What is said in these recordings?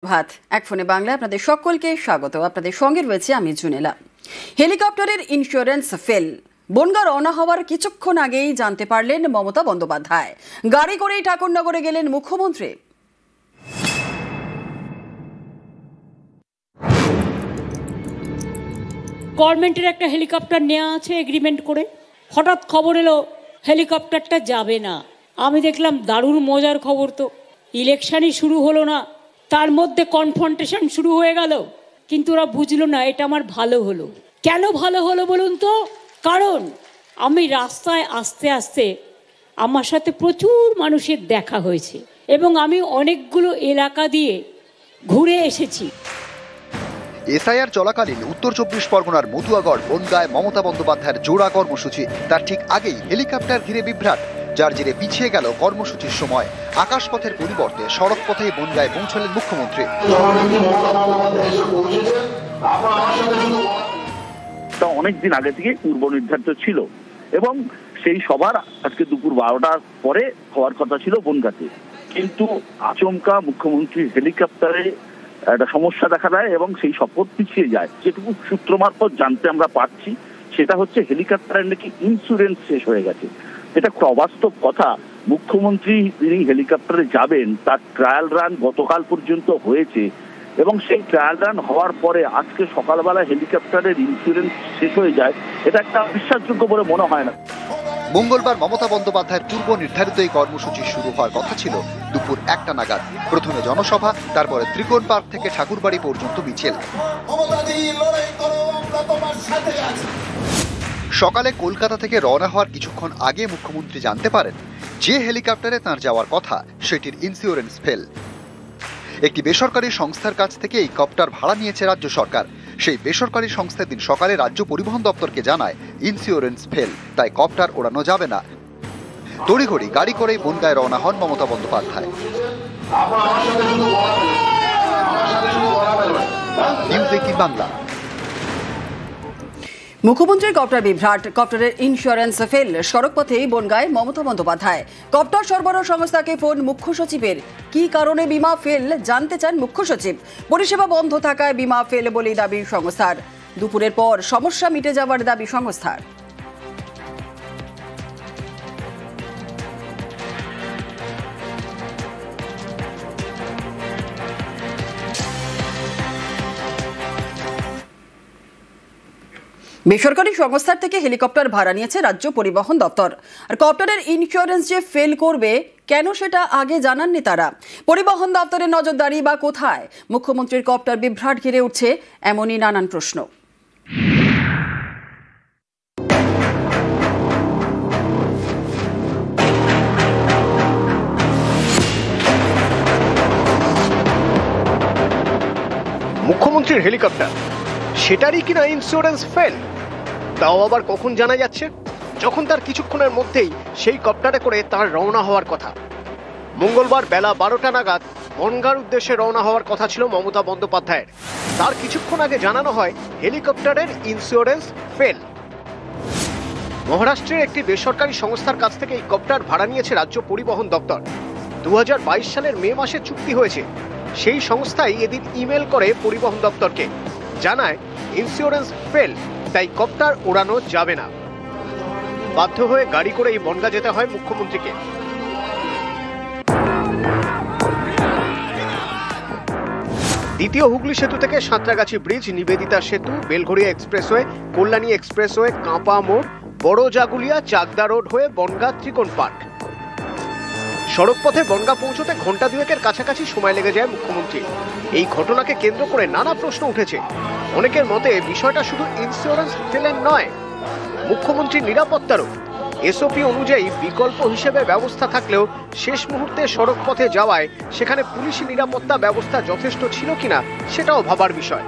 ভাত এক ফোনে বাংলা আপনাদের সকলকে স্বাগত। আপনাদের সঙ্গে রয়েছে আমি জুনেলা। হেলিকপ্টারের ইন্স্যুরেন্স ফেল, বনগাঁ রওনা হওয়ার কিছুক্ষণ আগেই জানতে পারলেন মমতা বন্দ্যোপাধ্যায়। গাড়ি করেই ঠাকুরনগরে গেলেন মুখ্যমন্ত্রী। গভর্নমেন্টের একটা হেলিকপ্টার নেওয়া আছে এগ্রিমেন্ট করে, হঠাৎ খবর এলো হেলিকপ্টারটা যাবে না। আমি দেখলাম দারুণ মজার খবর, তো ইলেকশনই শুরু হলো না, তার মধ্যে কনফ্রন্টেশন শুরু হয়ে গেল। কিন্তু ওরা বুঝলো না এটা আমার ভালো হলো। কেন ভালো হলো বলুন তো? কারণ আমি রাস্তায় আস্তে আস্তে আমার সাথে প্রচুর মানুষের দেখা হয়েছে এবং আমি অনেকগুলো এলাকা দিয়ে ঘুরে এসেছি। এসআইআর চলাকালীন উত্তর 24 পরগনার মতুয়াগড় বনগাঁয় মমতা বন্দ্যোপাধ্যায়ের জোড়া কর্মসূচি। তার ঠিক আগেই হেলিকপ্টার ঘিরে বিভ্রাট, যার জেরে পিছিয়ে গেল কর্মসূচির সময়। আকাশপথের পরিবর্তে সড়ক পথেই বনগাঁয় পৌঁছলেন মুখ্যমন্ত্রী। অনেকদিন আগে থেকে পূর্ব নির্ধারিত ছিল এবং সেই সবার আজকে দুপুর 12টার পরে হওয়ার কথা ছিল বনগাঁতে, কিন্তু আচমকা মুখ্যমন্ত্রীর হেলিকপ্টারে একটা সমস্যা দেখা দেয় এবং সেই শপথ পিছিয়ে যায়। যেটুকু সূত্র মারফত জানতে আমরা পারছি সেটা হচ্ছে হেলিকপ্টারের নাকি ইন্স্যুরেন্স শেষ হয়ে গেছে। এটা একটা অবাস্তব কথা। মুখ্যমন্ত্রী তিনি হেলিকপ্টারে যাবেন তার ট্রায়াল রান গতকাল পর্যন্ত হয়েছে এবং সেই ট্রায়াল রান হওয়ার পরে আজকে সকালবেলা হেলিকপ্টারের ইন্স্যুরেন্স শেষ হয়ে যায়, এটা একটা বিশ্বাসযোগ্য বলে মনে হয় না। মঙ্গলবার মমতা বন্দ্যোপাধ্যায়ের পূর্ব নির্ধারিত এই কর্মসূচি শুরু হওয়ার কথা ছিল দুপুর 1টা নাগাদ। প্রথমে জনসভা, তারপরে ত্রিকোণ পার্ক থেকে ঠাকুরবাড়ি পর্যন্ত মিছিল। সকালে কলকাতা থেকে রওনা হওয়ার কিছুক্ষণ আগে মুখ্যমন্ত্রী জানতে পারেন যে হেলিকপ্টারে তাঁর যাওয়ার কথা সেটির ইন্স্যুরেন্স ফেল। একটি বেসরকারি সংস্থার কাছ থেকে এই কপ্টার ভাড়া নিয়েছে রাজ্য সরকার। সেই বেসরকারি সংস্থা দিন সকালে রাজ্য পরিবহন দপ্তরকে জানায় ইন্স্যুরেন্স ফেল, তাই কপ্টার ওড়ানো যাবে না। তড়িঘড়ি গাড়ি করেই বনগাঁয় রওনা হন মমতা বন্দ্যোপাধ্যায়। নিউজ 18 বাংলা। মুখ্যমন্ত্রীর কপ্টার বিভ্রাট, কপ্টারের ইন্স্যুরেন্স ফেল, সড়কপথেই বনগাঁয় মমতা বন্দ্যোপাধ্যায়। কপ্টার সরবরাহ সংস্থাকে ফোন মুখ্য সচিবের। কি কারণে বিমা ফেল জানতে চান মুখ্য সচিব। পরিষেবা বন্ধ থাকায় বিমা ফেল বলেই দাবি সংস্থার। দুপুরের পর সমস্যা মিটে যাওয়ার দাবি সংস্থার। বেসরকারি সংস্থার থেকে হেলিকপ্টার ভাড়া নিয়েছে রাজ্য পরিবহন দপ্তর। আর কপ্টারের ইন্স্যুরেন্স যে ফেল করবে কেন সেটা আগে জানাননি তারা। পরিবহন দপ্তরের নজরদারি বা কোথায়? মুখ্যমন্ত্রীর কপ্টার বিভ্রাট ঘিরে উঠছে এমনই নানান প্রশ্ন। মুখ্যমন্ত্রীর হেলিকপ্টার, সেটারই কিনা ইন্স্যুরেন্স ফেল, তাও আবার কখন জানা যাচ্ছে? যখন তার কিছুক্ষণের মধ্যেই সেই কপ্টারে করে তার রওনা হওয়ার কথা। মঙ্গলবার বেলা 12টা নাগাদ বনগাঁর উদ্দেশ্যে রওনা হওয়ার কথা ছিল মমতা বন্দ্যোপাধ্যায়ের। তার কিছুক্ষণ আগে জানানো হয় হেলিকপ্টারের ইন্স্যুরেন্স ফেল। মহারাষ্ট্রের একটি বেসরকারি সংস্থার কাছ থেকে এই কপ্টার ভাড়া নিয়েছে রাজ্য পরিবহন দপ্তর। 2022 সালের মে মাসে চুক্তি হয়েছে। সেই সংস্থাই এদিন ইমেল করে পরিবহন দপ্তরকে, জানায় ইন্স্যুরেন্স ফেল, তাই কপ্টার ওড়ানো যাবে না। বাধ্য হয়ে গাড়ি করে এই বনগাঁ যেতে হয় মুখ্যমন্ত্রীকে। দ্বিতীয় হুগলি সেতু থেকে সাঁতরাগাছি ব্রিজ, নিবেদিতা সেতু, বেলঘড়িয়া এক্সপ্রেসওয়ে, কল্যাণী এক্সপ্রেসওয়ে, কাঁপা মোড়, বড় জাগুলিয়া, চাকদা রোড হয়ে বনগাঁ ত্রিকোণ পার্ক। সড়কপথে বনগাঁ পৌঁছতে ঘন্টা দুয়েকের কাছাকাছি সময় লেগে যায় মুখ্যমন্ত্রী। এই ঘটনাকে কেন্দ্র করে নানা প্রশ্ন উঠেছে। অনেকের মতে বিষয়টা শুধু ইন্স্যুরেন্স ফেলের নয়, মুখ্যমন্ত্রীর নিরাপত্তারও। এসওপি অনুযায়ী বিকল্প হিসেবে ব্যবস্থা থাকলেও শেষ মুহূর্তে সড়কপথে যাওয়ায় সেখানে পুলিশি নিরাপত্তা ব্যবস্থা যথেষ্ট ছিল কিনা সেটাও ভাবার বিষয়।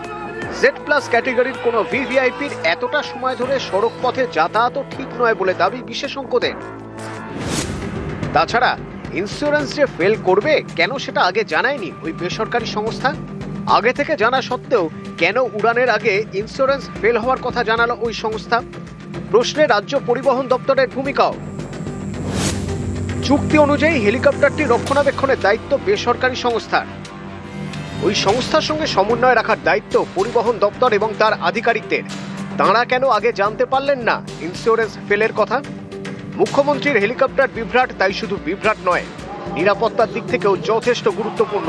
Z+ ক্যাটেগরির কোনো ভিভিআইপির এতটা সময় ধরে সড়কপথে যাতায়াতও ঠিক নয় বলে দাবি বিশেষজ্ঞদের। তাছাড়া ইন্স্যুরেন্স যে ফেল করবে কেন সেটা আগে জানায়নি ওই বেসরকারি সংস্থা। আগে থেকে জানা সত্ত্বেও কেন উড়ানের আগে ইন্স্যুরেন্স ফেল হওয়ার কথা জানালো ওই সংস্থা? প্রশ্নে রাজ্য পরিবহন দপ্তরের ভূমিকাও। চুক্তি অনুযায়ী হেলিকপ্টারটি রক্ষণাবেক্ষণের দায়িত্ব বেসরকারি সংস্থার। ওই সংস্থার সঙ্গে সমন্বয় রাখার দায়িত্ব পরিবহন দপ্তর এবং তার আধিকারিকদের। তাঁরা কেন আগে জানতে পারলেন না ইন্স্যুরেন্স ফেলের কথা? মুখ্যমন্ত্রীর হেলিকপ্টার বিভ্রাট তাই শুধু বিভ্রাট নয়, নিরাপত্তার দিক থেকেও যথেষ্ট গুরুত্বপূর্ণ।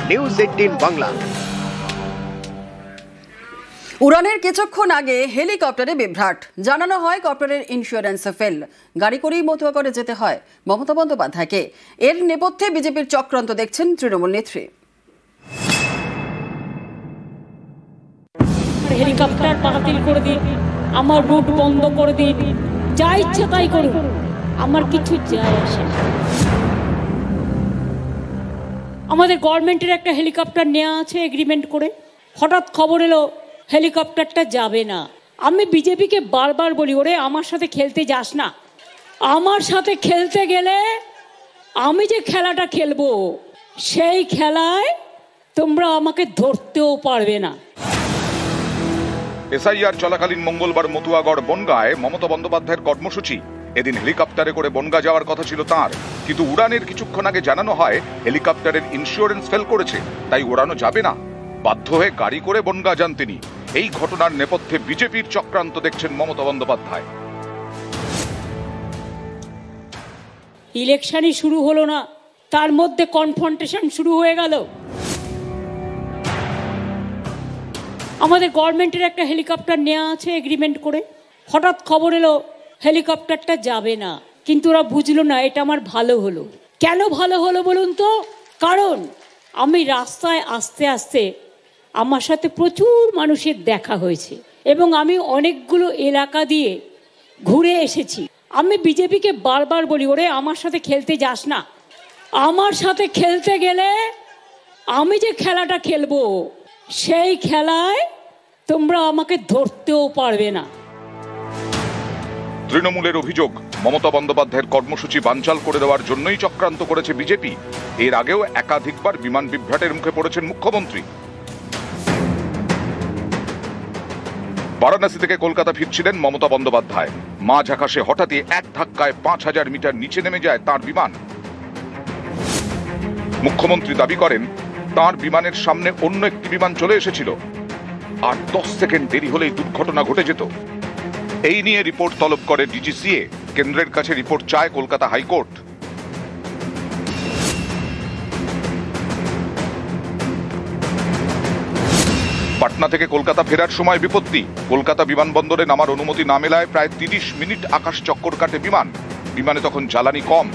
নিউজ 18 বাংলা। উড়ানের কিছুক্ষণ আগে হেলিকপ্টারে বিভ্রাট, জানানো হয় কপ্টারের ইন্স্যুরেন্স ফেল। গাড়ি করেই মতুয়া করে যেতে হয় মমতা বন্দ্যোপাধ্যায়কে। এর নেপথ্যে বিজেপির চক্রান্ত দেখছেন তৃণমূল নেত্রী। হেলিকপ্টার বাতিল করে দিন, আমার রুট বন্ধ করে দিন, যা ইচ্ছে তাই করুন, আমার কিছু যায় আসে না। আমাদের গভর্নমেন্টের একটা হেলিকপ্টার নেওয়া আছে এগ্রিমেন্ট করে, হঠাৎ খবর এলো হেলিকপ্টারটা যাবে না। আমি বিজেপিকে বারবার বলি, ওরে আমার সাথে খেলতে যাস না, আমার সাথে খেলতে গেলে আমি যে খেলাটা খেলবো সেই খেলায় তোমরা আমাকে ধরতেও পারবে না। এসআইআর চলাকালীন মঙ্গলবার মতুয়াগড় বনগাঁয় মমতা বন্দ্যোপাধ্যায়ের কর্মসূচি। এদিন হেলিকপ্টারে করে বনগাঁ যাওয়ার কথা ছিল তাঁর, কিন্তু উড়ানের কিছুক্ষণ আগে জানানো হয় হেলিকপ্টারের ইন্স্যুরেন্স ফেল করেছে, তাই ওড়ানো যাবে না। বাধ্য হয়ে গাড়ি করে বনগাঁ যান তিনি। এই ঘটনার নেপথ্যে বিজেপির চক্রান্ত দেখছেন মমতা বন্দ্যোপাধ্যায়। ইলেকশনই শুরু হলো না, তার মধ্যে কনফ্রন্টেশন শুরু হয়ে গেল। আমাদের গভর্নমেন্টের একটা হেলিকপ্টার নেওয়া আছে এগ্রিমেন্ট করে, হঠাৎ খবর এলো হেলিকপ্টারটা যাবে না। কিন্তু ওরা বুঝলো না এটা আমার ভালো হলো। কেন ভালো হলো বলুন তো? কারণ আমি রাস্তায় আস্তে আস্তে আমার সাথে প্রচুর মানুষের দেখা হয়েছে এবং আমি অনেকগুলো এলাকা দিয়ে ঘুরে এসেছি। আমি বিজেপিকে বারবার বলি, ওরে আমার সাথে খেলতে যাস না, আমার সাথে খেলতে গেলে আমি যে খেলাটা খেলবো সেই খেলায় তোমরা আমাকে ধরতেও পারবে না। তৃণমূলের অভিযোগ, মমতা বন্দ্যোপাধ্যায়ের কর্মসূচি বানচাল করে দেওয়ার জন্যই চক্রান্ত করেছে বিজেপি। এর আগেও একাধিকবার বিমান বিভ্রাটের মুখে পড়েছেন মুখ্যমন্ত্রী। বারাণসী থেকে কলকাতা ফিরছিলেন মমতা বন্দ্যোপাধ্যায়। মাঝ আকাশে হঠাৎই এক ধাক্কায় 5000 মিটার নিচে নেমে যায় তাঁর বিমান। মুখ্যমন্ত্রী দাবি করেন তাঁর বিমানের সামনে অন্য একটি বিমান চলে এসেছিল, আর 10 সেকেন্ড দেরি হলেই দুর্ঘটনা ঘটে যেত। এই নিয়ে রিপোর্ট তলব করে ডিজিসিএ। কেন্দ্রের কাছে রিপোর্ট চায় কলকাতা হাইকোর্ট। পাটনা থেকে কলকাতা ফেরার সময় বিপত্তি। কলকাতা বিমানবন্দরে নামার অনুমতি না মেলায় প্রায় 30 মিনিট আকাশ চক্কর কাটে বিমান। বিমানে তখন জ্বালানি কম।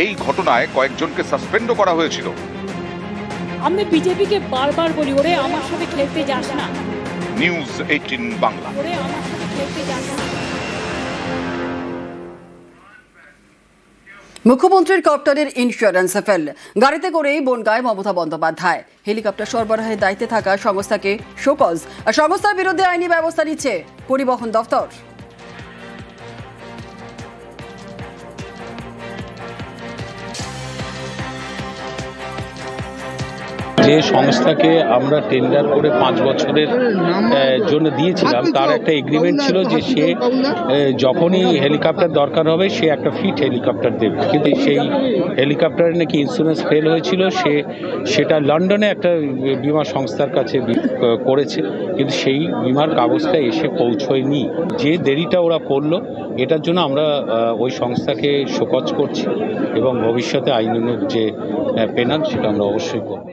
এই ঘটনায় কয়েকজনকে সাসপেন্ডও করা হয়েছিল। আমি বিজেপিকে বারবার বলি, ওরে আমার সাথে খেলতে যাস না। নিউজ 18 বাংলা। ওরে আমার সাথে খেলতে যাস না। মুখ্যমন্ত্রীর কপ্টারের ইন্স্যুরেন্স ফেল। গাড়িতে করেই বনগাঁয় মমতা বন্দ্যোপাধ্যায়। হেলিকপ্টার সরবরাহের দায়িত্বে থাকা সংস্থাকে শোকজ। সংস্থার বিরুদ্ধে আইনি ব্যবস্থা নিচ্ছে পরিবহন দফতর। যে সংস্থাকে আমরা টেন্ডার করে 5 বছরের জন্য দিয়েছিলাম, তার একটা এগ্রিমেন্ট ছিল যে সে যখনই হেলিকপ্টার দরকার হবে সে একটা ফিট হেলিকপ্টার দেবে। কিন্তু সেই হেলিকপ্টারে নাকি ইন্স্যুরেন্স ফেল হয়েছিল। সেটা লন্ডনে একটা বিমা সংস্থার কাছে করেছে, কিন্তু সেই বিমার কাগজটা এসে পৌঁছয়নি। যে দেরিটা ওরা করলো, এটার জন্য আমরা ওই সংস্থাকে শোকজ করছি এবং ভবিষ্যতে আইনানুগ যে পেনাল সেটা আমরা অবশ্যই করব।